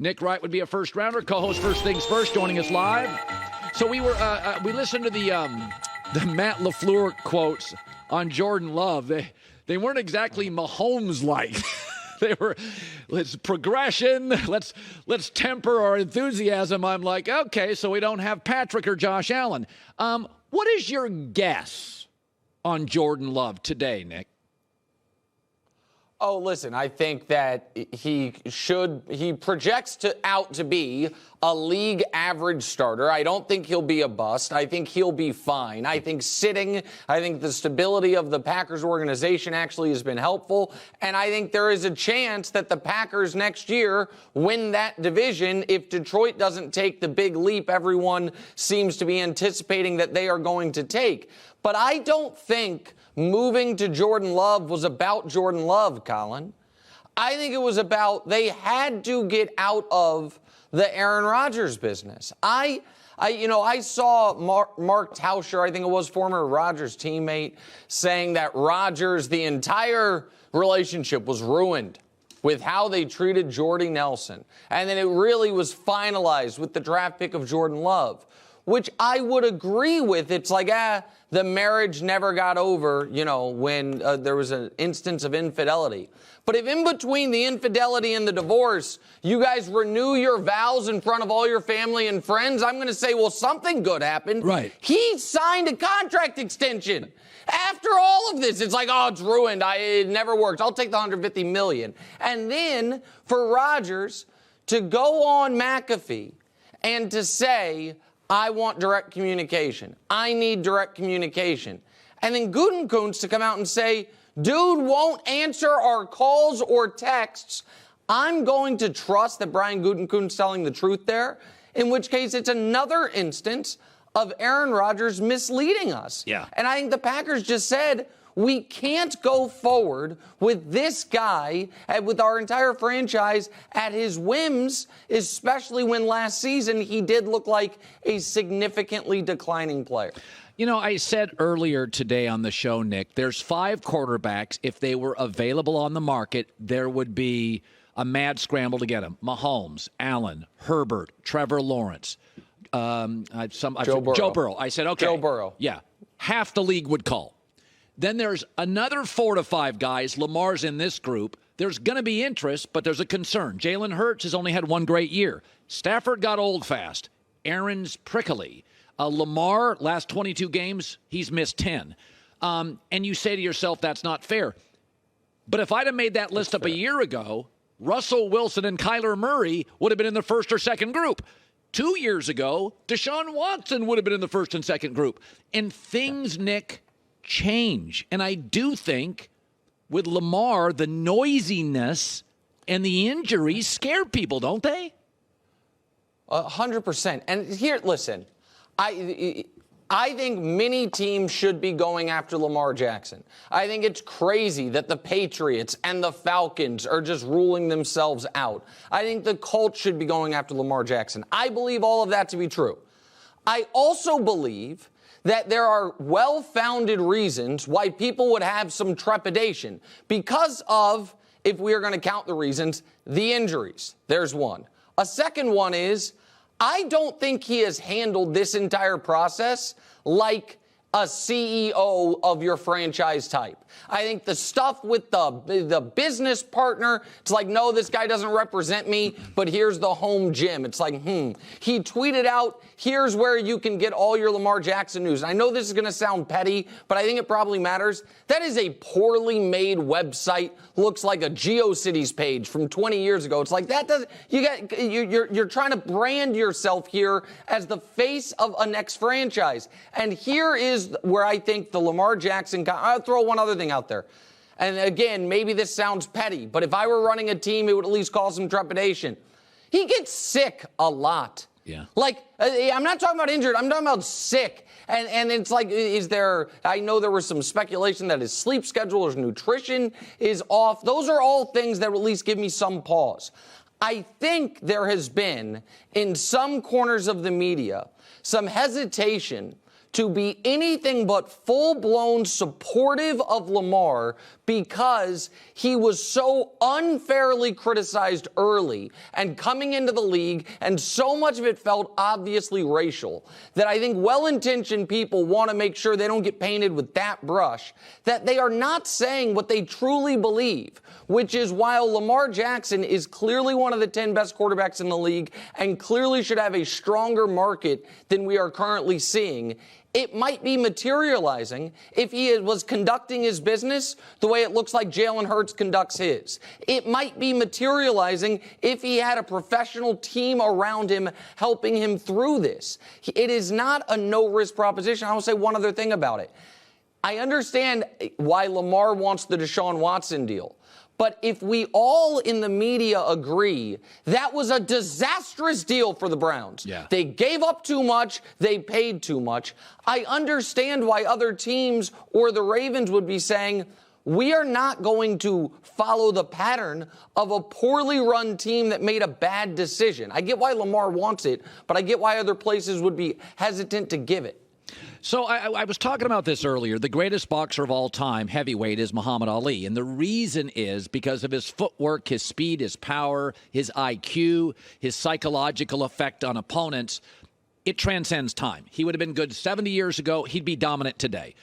Nick Wright would be a first-rounder, co-host First Things First, joining us live. So we listened to the Matt LaFleur quotes on Jordan Love. They weren't exactly Mahomes-like. They were, let's progression, let's temper our enthusiasm. I'm like, okay, so we don't have Patrick or Josh Allen. What is your guess on Jordan Love today, Nick? Oh, listen, I think that he projects out to be a league average starter. I don't think he'll be a bust. I think he'll be fine. I think the stability of the Packers organization actually has been helpful. And I think there is a chance that the Packers next year win that division if Detroit doesn't take the big leap everyone seems to be anticipating that they are going to take. But I don't think moving to Jordan Love was about Jordan Love, Colin. I think it was about they had to get out of the Aaron Rodgers business. I saw Mark Tauscher, I think it was, former Rodgers teammate, saying that Rodgers, the entire relationship was ruined with how they treated Jordy Nelson. And then it really was finalized with the draft pick of Jordan Love, which I would agree with. It's like, the marriage never got over, when there was an instance of infidelity. But if in between the infidelity and the divorce, you guys renew your vows in front of all your family and friends, I'm going to say, well, something good happened. Right. He signed a contract extension. After all of this, it's like, oh, it's ruined. It never worked. I'll take the $150 million. And then for Rodgers to go on McAfee and to say, I want direct communication. I need direct communication. And then Gutekunst to come out and say, dude won't answer our calls or texts. I'm going to trust that Brian Gutekunst is telling the truth there, in which case it's another instance of Aaron Rodgers misleading us. Yeah. And I think the Packers just said, we can't go forward with this guy and with our entire franchise at his whims, especially when last season he did look like a significantly declining player. I said earlier today on the show, Nick, there's 5 quarterbacks. If they were available on the market, there would be a mad scramble to get them. Mahomes, Allen, Herbert, Trevor Lawrence, Joe Burrow. I said, okay. Joe Burrow. Yeah. Half the league would call. Then there's another 4 to 5 guys. Lamar's in this group. There's going to be interest, but there's a concern. Jalen Hurts has only had one great year. Stafford got old fast. Aaron's prickly. Lamar, last 22 games, he's missed 10. And you say to yourself, that's not fair. But if I'd have made that list up a year ago, Russell Wilson and Kyler Murray would have been in the first or second group. 2 years ago, Deshaun Watson would have been in the first and second group. And things, Nick, change. And I do think with Lamar, the noisiness and the injuries scare people, don't they? 100%. And here, listen, I think many teams should be going after Lamar Jackson. I think it's crazy that the Patriots and the Falcons are just ruling themselves out. I think the Colts should be going after Lamar Jackson. I believe all of that to be true. I also believe that there are well-founded reasons why people would have some trepidation because of, if we are going to count the reasons, the injuries. There's one. A second one is, I don't think he has handled this entire process like a CEO of your franchise type. I think the stuff with the business partner, it's like, no, this guy doesn't represent me, but here's the home gym. It's like, He tweeted out, here's where you can get all your Lamar Jackson news. And I know this is going to sound petty, but I think it probably matters. That is a poorly made website. Looks like a GeoCities page from 20 years ago. It's like, that doesn't, you're trying to brand yourself here as the face of a next franchise. And here is where I think the Lamar Jackson, I'll throw one other thing out there. And again, maybe this sounds petty, but if I were running a team, it would at least cause some trepidation. He gets sick a lot. Yeah. Like, I'm not talking about injured. I'm talking about sick. And it's like, I know there was some speculation that his sleep schedule, his nutrition is off. Those are all things that would at least give me some pause. I think there has been, in some corners of the media, some hesitation to be anything but full-blown supportive of Lamar because he was so unfairly criticized early and coming into the league, and so much of it felt obviously racial, that I think well-intentioned people want to make sure they don't get painted with that brush, that they are not saying what they truly believe, which is while Lamar Jackson is clearly one of the 10 best quarterbacks in the league and clearly should have a stronger market than we are currently seeing, it might be materializing if he was conducting his business the way it looks like Jalen Hurts conducts his. It might be materializing if he had a professional team around him helping him through this. It is not a no-risk proposition. I will say one other thing about it. I understand why Lamar wants the Deshaun Watson deal. But if we all in the media agree that was a disastrous deal for the Browns, they gave up too much, they paid too much, I understand why other teams or the Ravens would be saying, we are not going to follow the pattern of a poorly run team that made a bad decision. I get why Lamar wants it, but I get why other places would be hesitant to give it. So I was talking about this earlier. The greatest boxer of all time, heavyweight, is Muhammad Ali. And the reason is because of his footwork, his speed, his power, his IQ, his psychological effect on opponents. It transcends time. He would have been good 70 years ago. He'd be dominant today.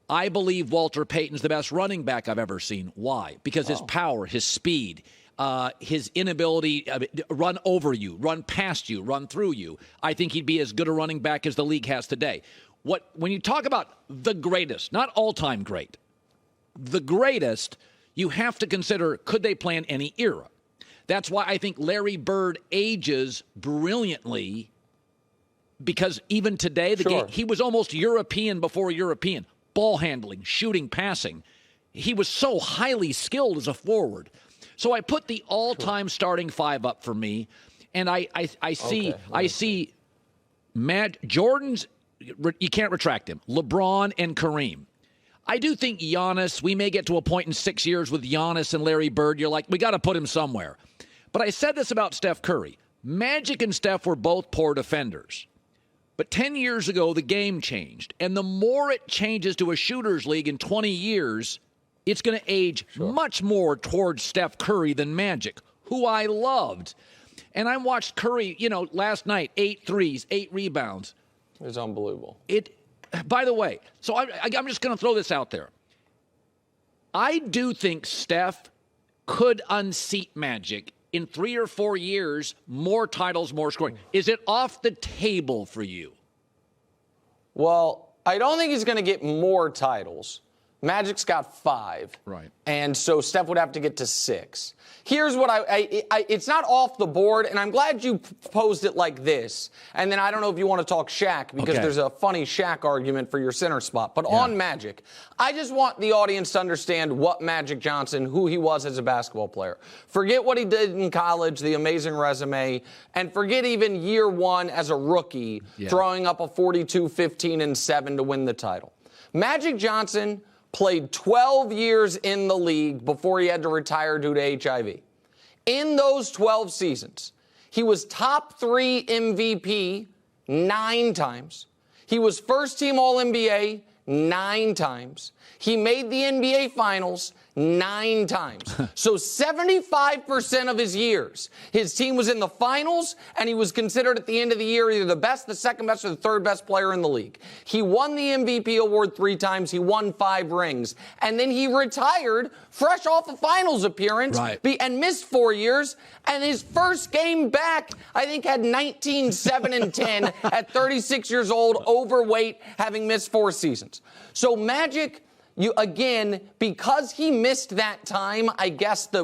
I believe Walter Payton's the best running back I've ever seen. Why? Because his power, his speed, his inability to run over you, run past you, run through you. I think he'd be as good a running back as the league has today. When you talk about the greatest, not all-time great, the greatest, you have to consider, could they play in any era? That's why I think Larry Bird ages brilliantly, because even today, the game, he was almost European before European. Ball handling, shooting, passing. He was so highly skilled as a forward. So I put the all-time starting five up for me, and I see Jordan's. You can't retract him. LeBron and Kareem. I do think Giannis, we may get to a point in 6 years with Giannis and Larry Bird. You're like, we got to put him somewhere. But I said this about Steph Curry. Magic and Steph were both poor defenders. But 10 years ago, the game changed. And the more it changes to a shooter's league in 20 years, it's going to age much more towards Steph Curry than Magic, who I loved. And I watched Curry, last night, 8 threes, 8 rebounds. It was unbelievable. By the way, so I'm just going to throw this out there. I do think Steph could unseat Magic in 3 or 4 years, more titles, more scoring. Is it off the table for you? Well, I don't think he's going to get more titles. Magic's got 5. Right. And so Steph would have to get to 6. Here's what it's not off the board, and I'm glad you posed it like this. And then I don't know if you want to talk Shaq, because there's a funny Shaq argument for your center spot. But on Magic, I just want the audience to understand what Magic Johnson, who he was as a basketball player. Forget what he did in college, the amazing resume, and forget even year one as a rookie, throwing up a 42, 15, and 7 to win the title. Magic Johnson played 12 years in the league before he had to retire due to HIV. In those 12 seasons, he was top 3 MVP 9 times. He was first-team All-NBA 9 times. He made the NBA Finals 9 times. So 75% of his years, his team was in the finals, and he was considered at the end of the year either the best, the second best, or the third best player in the league. He won the MVP award 3 times. He won 5 rings. And then he retired fresh off a finals appearance and missed 4 years. And his first game back, I think, had 19, 7, and 10 at 36 years old, overweight, having missed 4 seasons. So Magic, because he missed that time, I guess the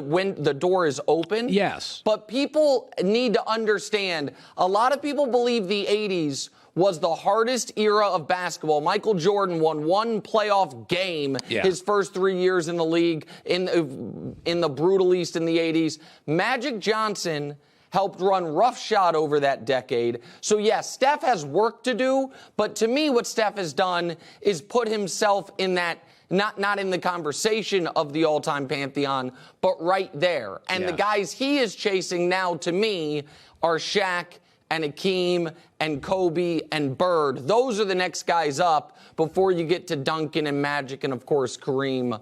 door is open. Yes. But people need to understand, a lot of people believe the 80s was the hardest era of basketball. Michael Jordan won 1 playoff game his first 3 years in the league in the brutal East in the 80s. Magic Johnson helped run roughshod over that decade. So, yes, Steph has work to do, but to me what Steph has done is put himself in that, not in the conversation of the all-time pantheon, but right there. And the guys he is chasing now, to me, are Shaq and Hakeem and Kobe and Bird. Those are the next guys up before you get to Duncan and Magic and, of course, Kareem,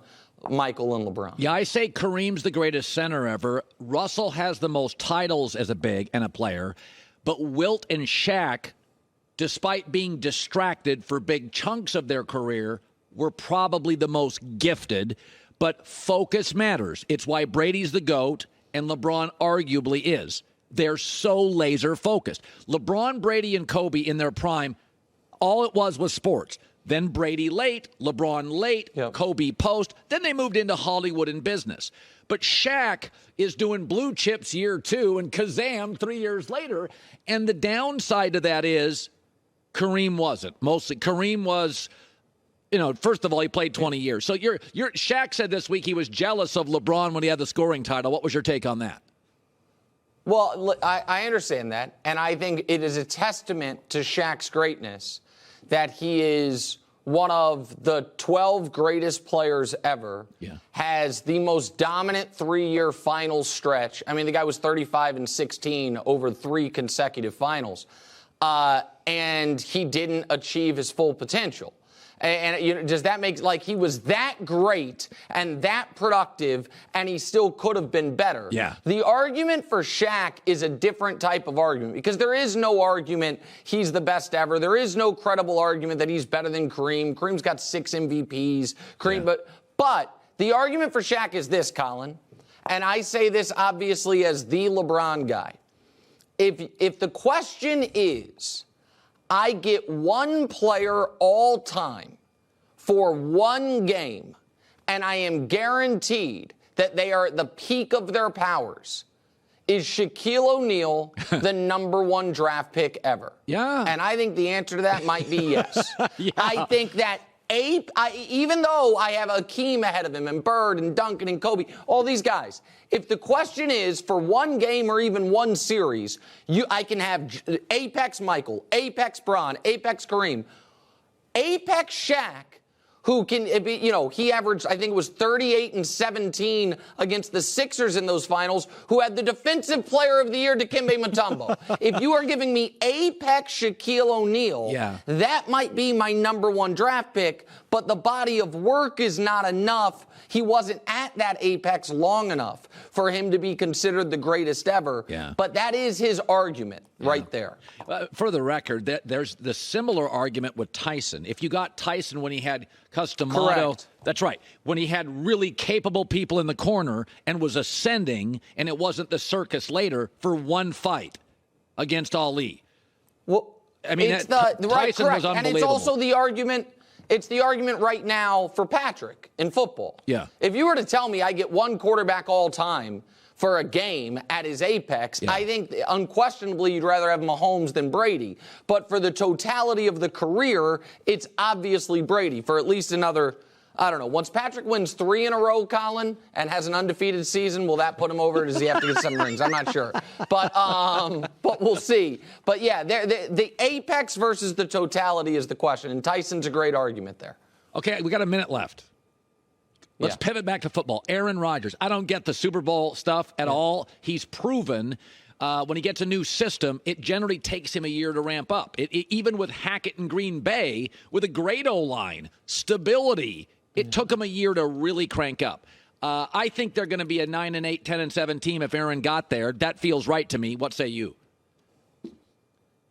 Michael, and LeBron. Yeah, I say Kareem's the greatest center ever. Russell has the most titles as a big and a player. But Wilt and Shaq, despite being distracted for big chunks of their career, were probably the most gifted. But focus matters. It's why Brady's the GOAT and LeBron arguably is. They're so laser focused. LeBron, Brady, and Kobe in their prime, all it was sports. Then Brady late, LeBron late, Kobe post. Then they moved into Hollywood and business. But Shaq is doing blue chips year 2 and Kazam 3 years later. And the downside to that is Kareem wasn't. Mostly Kareem was, first of all, he played 20 years. So Shaq said this week he was jealous of LeBron when he had the scoring title. What was your take on that? Well, I understand that. And I think it is a testament to Shaq's greatness that he is one of the 12 greatest players ever, has the most dominant 3-year final stretch. I mean, the guy was 35-16 over 3 consecutive finals, and he didn't achieve his full potential. And does that make, he was that great and that productive, and he still could have been better? Yeah. The argument for Shaq is a different type of argument, because there is no argument he's the best ever. There is no credible argument that he's better than Kareem. Kareem's got 6 MVPs. But the argument for Shaq is this, Colin, and I say this obviously as the LeBron guy. If the question is, I get one player all time for one game, and I am guaranteed that they are at the peak of their powers, is Shaquille O'Neal the number 1 draft pick ever? Yeah. And I think the answer to that might be yes. I think that even though I have Hakeem ahead of him and Bird and Duncan and Kobe, all these guys, if the question is for one game or even one series, I can have Apex Michael, Apex Bron, Apex Kareem, Apex Shaq, who can, he averaged, I think it was 38 and 17 against the Sixers in those finals, who had the Defensive Player of the Year, Dikembe Mutombo. If you are giving me Apex Shaquille O'Neal, that might be my number 1 draft pick, but the body of work is not enough. He wasn't at that apex long enough for him to be considered the greatest ever. Yeah. But that is his argument right there. For the record, there's the similar argument with Tyson. If you got Tyson when he had Customato, correct. That's right, when he had really capable people in the corner and was ascending, and it wasn't the circus later for one fight against Ali. Well, I mean, it's Tyson was unbelievable. And it's also the argument. It's the argument right now for Patrick in football. Yeah. If you were to tell me I get one quarterback all time for a game at his apex, I think unquestionably you'd rather have Mahomes than Brady. But for the totality of the career, it's obviously Brady for at least another, I don't know. Once Patrick wins 3 in a row, Colin, and has an undefeated season, will that put him over? Or does he have to get some rings? I'm not sure. But we'll see. But yeah, the apex versus the totality is the question. And Tyson's a great argument there. Okay, we got a minute left. Let's pivot back to football. Aaron Rodgers. I don't get the Super Bowl stuff at all. He's proven when he gets a new system, it generally takes him a year to ramp up. Even with Hackett and Green Bay, with a great O-line, stability, it took him a year to really crank up. I think they're going to be a 9-8, 10-7 team if Aaron got there. That feels right to me. What say you?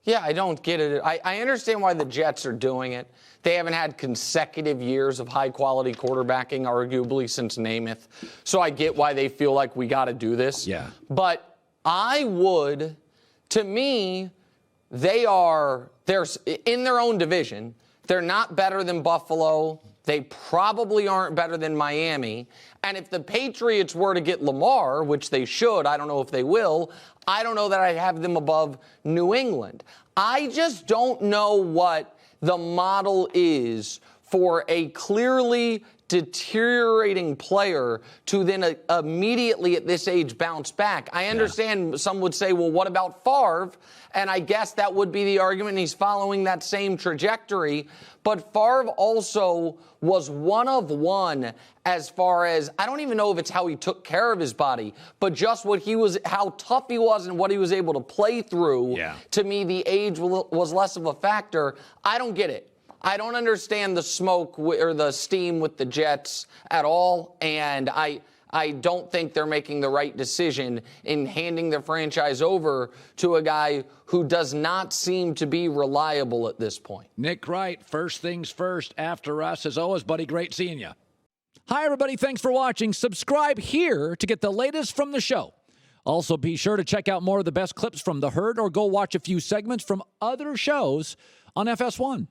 Yeah, I don't get it. I understand why the Jets are doing it. They haven't had consecutive years of high-quality quarterbacking, arguably, since Namath. So I get why they feel like we got to do this. Yeah. But to me, they're in their own division. They're not better than Buffalo. They probably aren't better than Miami. And if the Patriots were to get Lamar, which they should, I don't know if they will, I don't know that I'd have them above New England. I just don't know what the model is for a clearly deteriorating player to then immediately at this age bounce back. I understand some would say, well, what about Favre? And I guess that would be the argument. He's following that same trajectory. But Favre also was one of one as far as, I don't even know if it's how he took care of his body, but just what he was, how tough he was and what he was able to play through. Yeah. To me, the age was less of a factor. I don't get it. I don't understand the smoke or the steam with the Jets at all, and I don't think they're making the right decision in handing the franchise over to a guy who does not seem to be reliable at this point. Nick Wright, first things first, after us. As always, buddy, great seeing you. Hi, everybody. Thanks for watching. Subscribe here to get the latest from the show. Also, be sure to check out more of the best clips from The Herd or go watch a few segments from other shows on FS1.